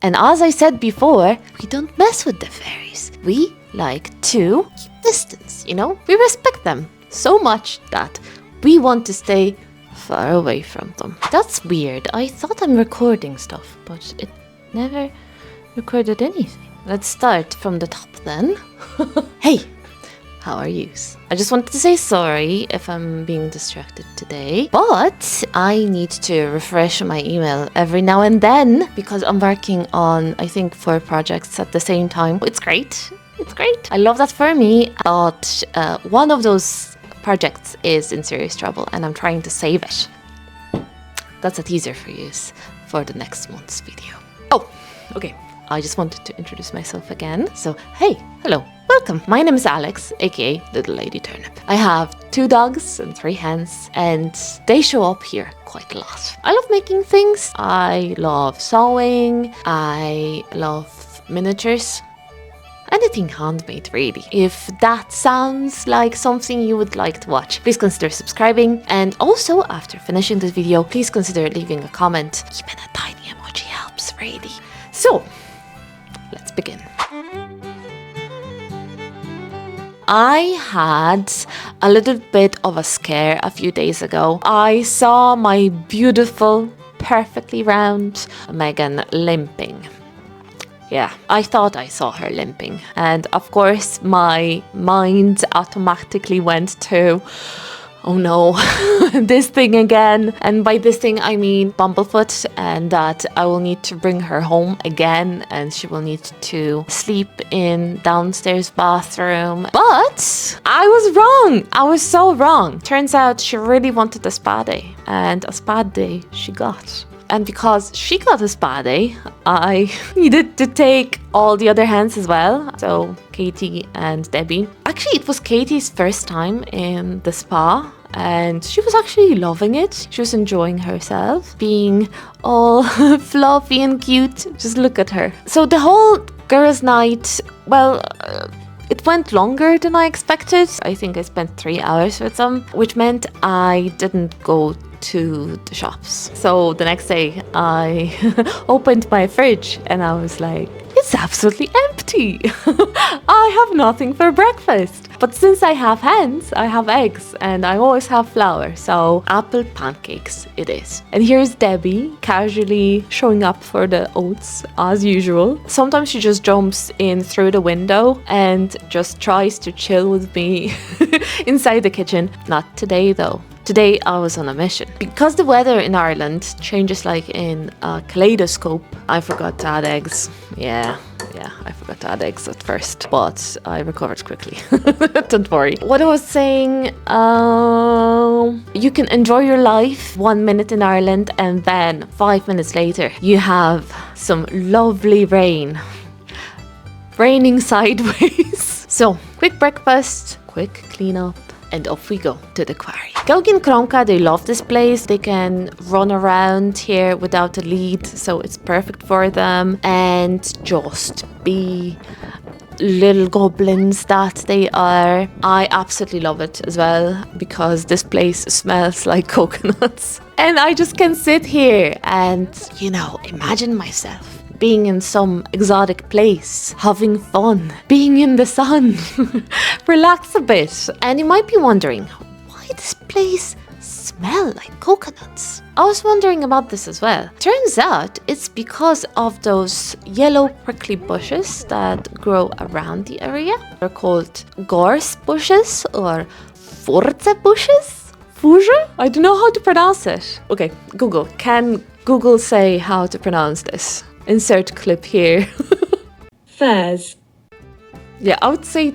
And as I said before, we don't mess with the fairies. We like to keep distance, you know? We respect them so much that we want to stay far away from them. That's weird. I thought I'm recording stuff, but it never recorded anything. Let's start from the top then. Hey, how are you? I just wanted to say sorry if I'm being distracted today, but I need to refresh my email every now and then because I'm working on, I think, 4 projects at the same time. It's great. It's great. I love that for me, but one of those projects is in serious trouble and I'm trying to save it. That's a teaser for you for the next month's video. Oh, okay. I just wanted to introduce myself again. So, hey, hello, welcome. My name is Alex, aka Little Lady Turnip. I have 2 dogs and 3 hens, and they show up here quite a lot. I love making things. I love sewing. I love miniatures. Anything handmade, really. If that sounds like something you would like to watch, please consider subscribing. And also, after finishing this video, please consider leaving a comment. Even a tiny emoji helps, really. So, let's begin. I had a little bit of a scare a few days ago. I saw my beautiful, perfectly round Megan limping. Yeah, I thought I saw her limping. And of course, my mind automatically went to, oh no, this thing again. And by this thing, I mean Bumblefoot, and that I will need to bring her home again and she will need to sleep in downstairs bathroom. But I was wrong. I was so wrong. Turns out she really wanted a spa day, and a spa day she got. And because she got a spa day, I needed to take all the other hens as well. So Katie and Debbie. Actually, it was Katie's first time in the spa and she was actually loving it. She was enjoying herself, being all fluffy and cute. Just look at her. So the whole girls' night, well, it went longer than I expected. I think I spent 3 hours with them, which meant I didn't go to the shops. So the next day I opened my fridge and I was like, it's absolutely empty. I have nothing for breakfast. But since I have hens, I have eggs and I always have flour. So apple pancakes it is. And here's Debbie casually showing up for the oats as usual. Sometimes she just jumps in through the window and just tries to chill with me inside the kitchen. Not today though. Today I was on a mission. Because the weather in Ireland changes like in a kaleidoscope, I forgot to add eggs. Yeah, I forgot to add eggs at first, but I recovered quickly. Don't worry. What I was saying, you can enjoy your life 1 minute in Ireland and then 5 minutes later you have some lovely rain. Raining sideways. So, quick breakfast, quick clean up, and off we go to the quarry. Gilg and Cronka, they love this place. They can run around here without a lead, so it's perfect for them. And just be little goblins that they are. I absolutely love it as well because this place smells like coconuts. And I just can sit here and, you know, imagine myself being in some exotic place, having fun, being in the sun, relax a bit. And you might be wondering, why this place smell like coconuts? I was wondering about this as well. Turns out it's because of those yellow prickly bushes that grow around the area. They're called gorse bushes or forza bushes? Fuja? I don't know how to pronounce it. Okay, Google. Can Google say how to pronounce this? Insert clip here. Fairs. Yeah, I would say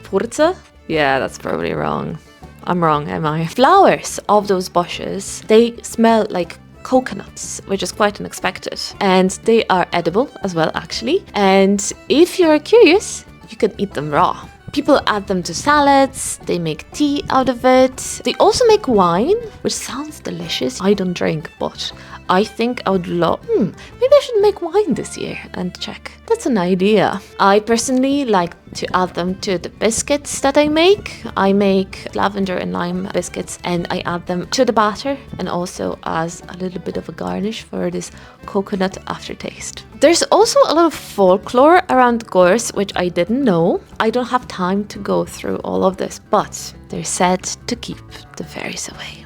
forza. Yeah, that's probably wrong. I'm wrong, am I? Flowers of those bushes, they smell like coconuts, which is quite unexpected. And they are edible as well, actually. And if you're curious, you can eat them raw. People add them to salads, they make tea out of it. They also make wine, which sounds delicious. I don't drink, but I think I would love... maybe I should make wine this year and check. That's an idea. I personally like to add them to the biscuits that I make. I make lavender and lime biscuits and I add them to the batter and also as a little bit of a garnish for this coconut aftertaste. There's also a lot of folklore around gorse, which I didn't know. I don't have time to go through all of this, but they're said to keep the fairies away.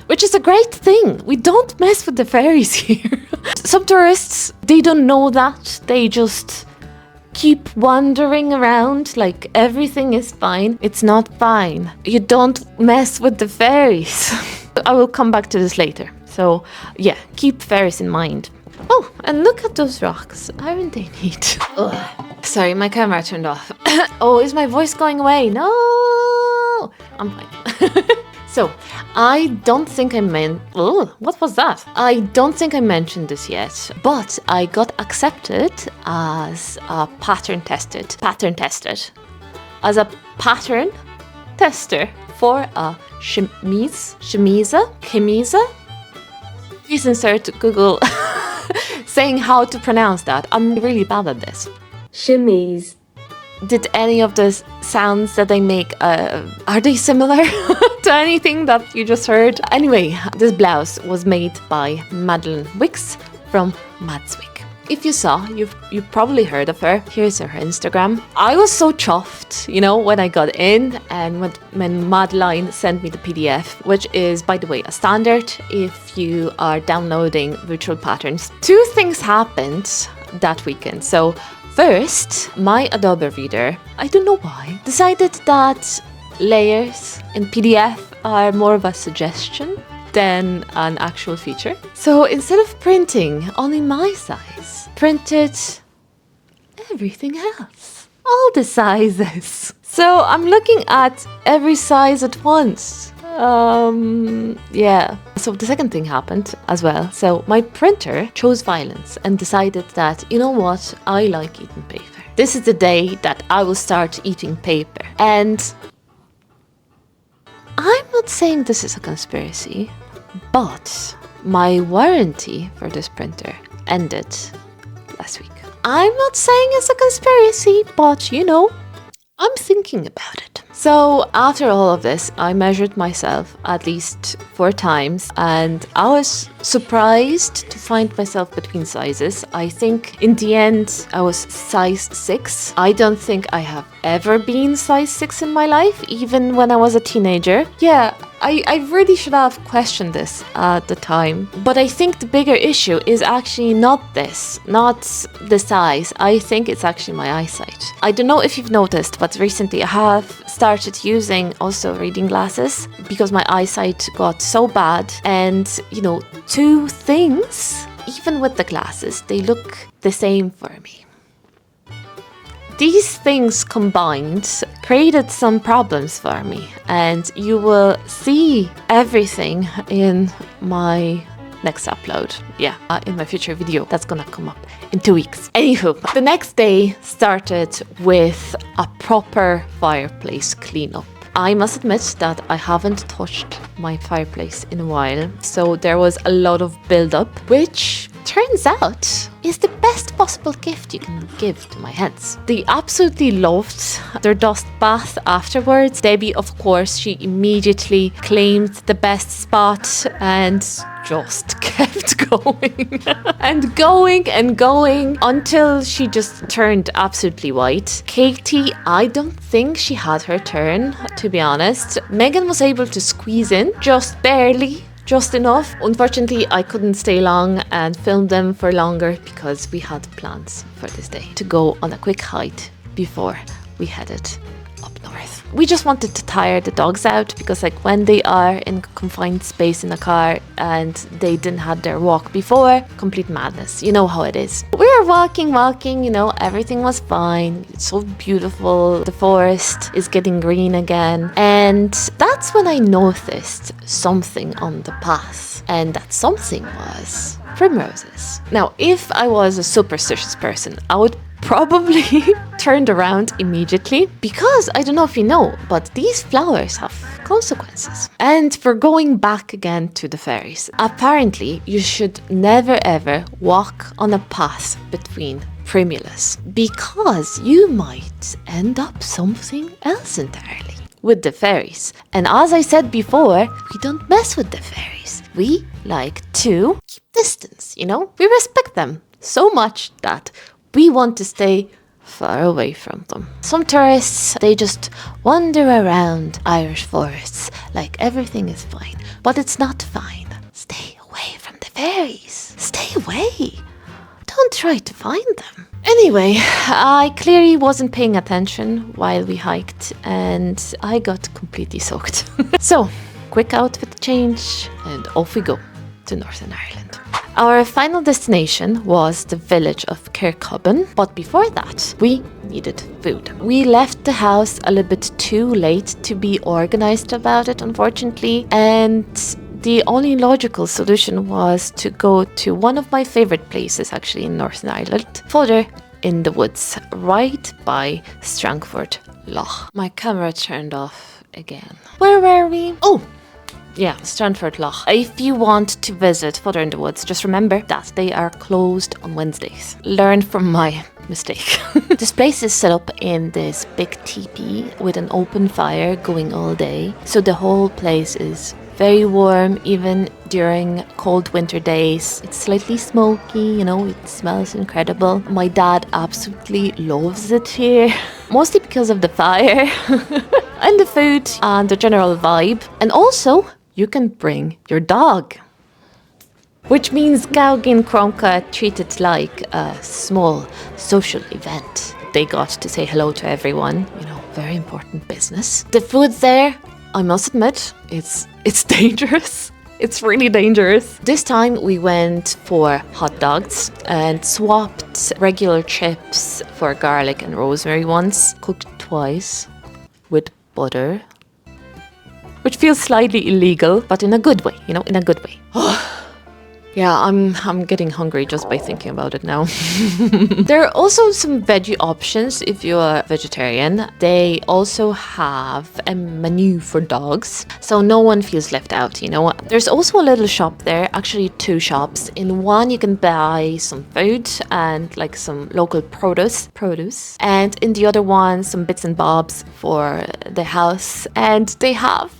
Which is a great thing. We don't mess with the fairies here. Some tourists, they don't know that. They just keep wandering around like everything is fine. It's not fine. You don't mess with the fairies. I will come back to this later. So yeah, keep fairies in mind. Oh, and look at those rocks. Aren't they neat? Ugh. Sorry, my camera turned off. Oh, is my voice going away? No! I'm fine. So, I don't think I what was that? I don't think I mentioned this yet, but I got accepted as a pattern tester for a chemise. Please insert Google saying how to pronounce that. I'm really bad at this. chemise, Did any of the sounds that I make, are they similar to anything that you just heard? Anyway, this blouse was made by Madeleine Wicks from Madswick. If you saw, you've probably heard of her. Here's her Instagram. I was so chuffed, you know, when I got in and when Madeleine sent me the PDF, which is, by the way, a standard if you are downloading virtual patterns. Two things happened that weekend. So first, my Adobe Reader, I don't know why, decided that layers in PDF are more of a suggestion than an actual feature. So instead of printing only my size, printed everything else. All the sizes. So I'm looking at every size at once. Yeah. So the second thing happened as well. So my printer chose violence and decided that, you know what, I like eating paper. This is the day that I will start eating paper. And I'm not saying this is a conspiracy, but my warranty for this printer ended last week. I'm not saying it's a conspiracy, but you know, I'm thinking about it. So after all of this, I measured myself at least 4 times and I was surprised to find myself between sizes. I think in the end I was size 6. I don't think I have ever been size 6 in my life, even when I was a teenager. Yeah, I really should have questioned this at the time. But I think the bigger issue is actually not this, not the size. I think it's actually my eyesight. I don't know if you've noticed, but recently I have started using also reading glasses because my eyesight got so bad. And, you know, 2 things, even with the glasses, they look the same for me. These things combined created some problems for me, and you will see everything in my next upload. Yeah, in my future video that's gonna come up in 2 weeks. Anywho, the next day started with a proper fireplace cleanup. I must admit that I haven't touched my fireplace in a while, so there was a lot of build-up, which turns out is the best possible gift you can give to my hens. They absolutely loved their dust bath afterwards. Debbie, of course, she immediately claimed the best spot and just kept going and going until she just turned absolutely white. Katie, I don't think she had her turn, to be honest. Megan was able to squeeze in just barely, just enough. Unfortunately, I couldn't stay long and film them for longer because we had plans for this day to go on a quick hike before we headed up north. We just wanted to tire the dogs out because, like, when they are in confined space in a car and they didn't have their walk before, complete madness. You know how it is. We were walking, you know, everything was fine. It's so beautiful. The forest is getting green again. And that's when I noticed something on the path. And that something was primroses. Now, if I was a superstitious person, I would probably turned around immediately because I don't know if you know, but these flowers have consequences. And we're going back again to the fairies. Apparently, you should never ever walk on a path between primulas because you might end up something else entirely with the fairies. And as I said before, we don't mess with the fairies. We like to keep distance, you know? We respect them so much that we want to stay far away from them. Some tourists, they just wander around Irish forests like everything is fine. But it's not fine. Stay away from the fairies. Stay away. Don't try to find them. Anyway, I clearly wasn't paying attention while we hiked and I got completely soaked. So, quick outfit change and off we go to Northern Ireland. Our final destination was the village of Kircubbin, but before that, we needed food. We left the house a little bit too late to be organized about it, unfortunately, and the only logical solution was to go to one of my favorite places actually in Northern Ireland, Fodder in the woods, right by Strangford Lough. My camera turned off again. Where were we? Oh! Yeah, Strangford Lough. If you want to visit Fodder in the Woods, just remember that they are closed on Wednesdays. Learn from my mistake. This place is set up in this big teepee with an open fire going all day. So the whole place is very warm, even during cold winter days. It's slightly smoky, you know, it smells incredible. My dad absolutely loves it here, mostly because of the fire and the food and the general vibe. And also, you can bring your dog. Which means Gaugin Cronka treated like a small social event. They got to say hello to everyone, you know, very important business. The food there, I must admit, it's dangerous. It's really dangerous. This time we went for hot dogs and swapped regular chips for garlic and rosemary ones, cooked twice with butter, which feels slightly illegal, but in a good way, you know, in a good way. Yeah, I'm getting hungry just by thinking about it now. There are also some veggie options if you are vegetarian. They also have a menu for dogs, so no one feels left out, you know. There's also a little shop there, actually 2 shops. In one you can buy some food and like some local produce, and in the other one some bits and bobs for the house. And they have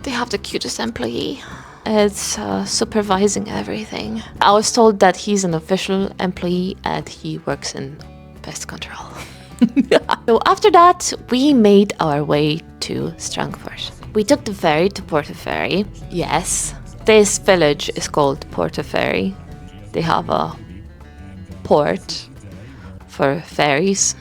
the cutest employee. It's supervising everything. I was told that he's an official employee and he works in pest control. So after that, we made our way to Strangford. We took the ferry to Portaferry. Yes, this village is called Portaferry. They have a port for ferries.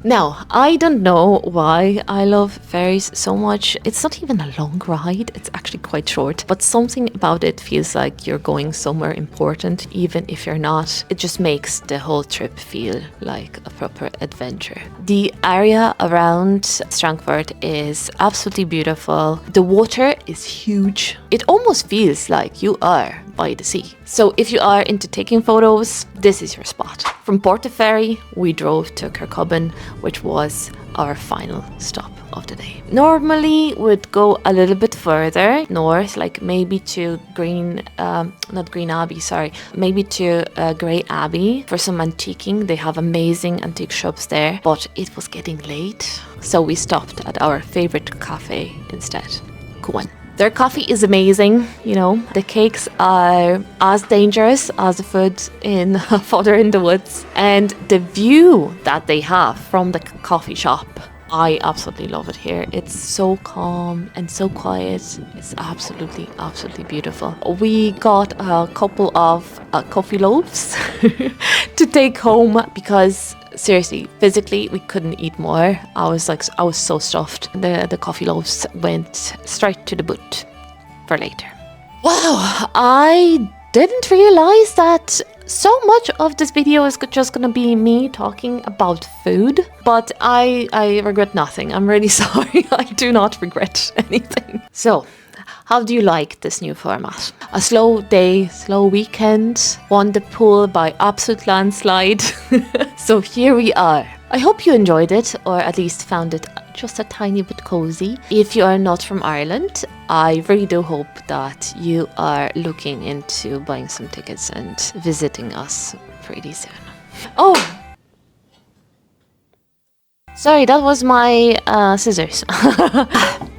Now, I don't know why I love ferries so much. It's not even a long ride, it's actually quite short, but something about it feels like you're going somewhere important, even if you're not. It just makes the whole trip feel like a proper adventure. The area around Strangford is absolutely beautiful. The water is huge. It almost feels like you are by the sea. So if you are into taking photos, this is your spot. From Portaferry, we drove to Kircubbin, which was our final stop of the day. Normally, we'd go a little bit further north, like maybe to maybe to Grey Abbey for some antiquing. They have amazing antique shops there, but it was getting late, so we stopped at our favorite cafe instead, Coan. Their coffee is amazing, you know. The cakes are as dangerous as the food in Fodder in the Woods. And the view that they have from the coffee shop, I absolutely love it here. It's so calm and so quiet. It's absolutely, absolutely beautiful. We got a couple of coffee loaves to take home because seriously, physically, we couldn't eat more. I was so stuffed. The coffee loaves went straight to the boot for later. Wow, I didn't realize that so much of this video is just gonna be me talking about food, but I regret nothing. I'm really sorry. I do not regret anything. So, How do you like this new format? A slow day, slow weekend, won the pool by absolute landslide. So here we are. I hope you enjoyed it, or at least found it just a tiny bit cozy. If you are not from Ireland, I really do hope that you are looking into buying some tickets and visiting us pretty soon. Oh! Sorry, that was my scissors.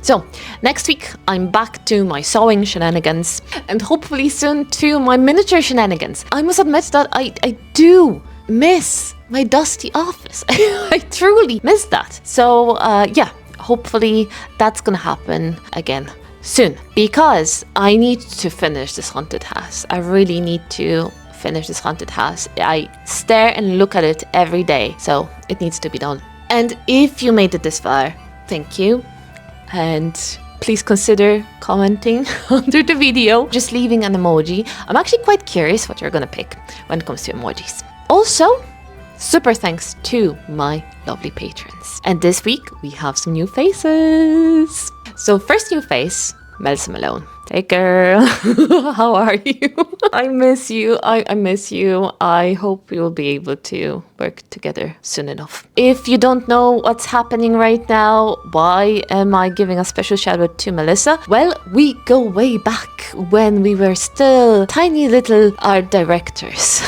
So, next week I'm back to my sewing shenanigans and hopefully soon to my miniature shenanigans. I must admit that I do miss my dusty office. I truly miss that. So, yeah, hopefully that's gonna happen again soon because I need to finish this haunted house. I really need to finish this haunted house. I stare and look at it every day, so it needs to be done. And if you made it this far, thank you. And please consider commenting under the video, just leaving an emoji. I'm actually quite curious what you're gonna pick when it comes to emojis. Also, super thanks to my lovely patrons. And this week we have some new faces. So first new face, Melissa Malone. Hey girl, how are you? I miss you, I miss you. I hope we will be able to work together soon enough. If you don't know what's happening right now, why am I giving a special shout out to Melissa? Well, we go way back when we were still tiny little art directors.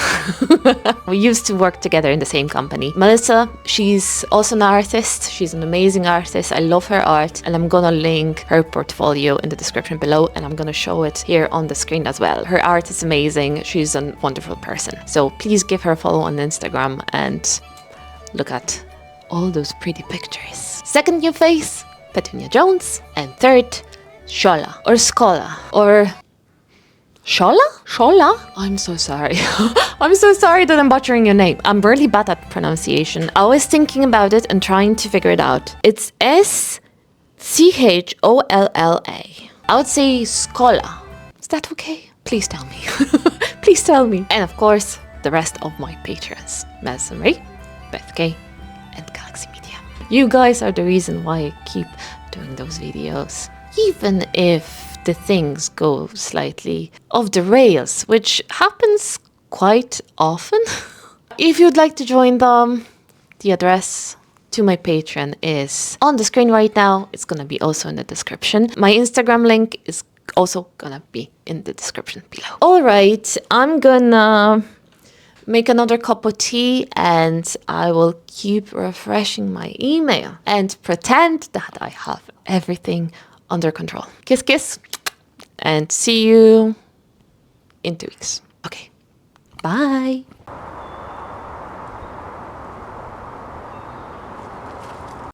We used to work together in the same company. Melissa, she's also an artist. She's an amazing artist. I love her art, and I'm gonna link her portfolio in the description below, and I'm gonna show it here on the screen as well. Her art is amazing. She's a wonderful person. So please give her a follow on Instagram and look at all those pretty pictures. Second new face, Petunia Jones. And third, Shola or Skola or Shola? Shola? I'm so sorry. I'm so sorry that I'm butchering your name. I'm really bad at pronunciation. I was thinking about it and trying to figure it out. It's S-C-H-O-L-L-A. I would say Skola. Is that okay? Please tell me. Please tell me. And of course, the rest of my patrons. Melissa Marie, Beth K, and Galaxy Media. You guys are the reason why I keep doing those videos. Even if the things go slightly off the rails, which happens quite often. If you'd like to join them, the address to my Patreon is on the screen right now. It's gonna be also in the description. My Instagram link is also gonna be in the description below. All right, I'm gonna make another cup of tea and I will keep refreshing my email and pretend that I have everything under control. Kiss, kiss, and see you in 2 weeks. Okay, bye.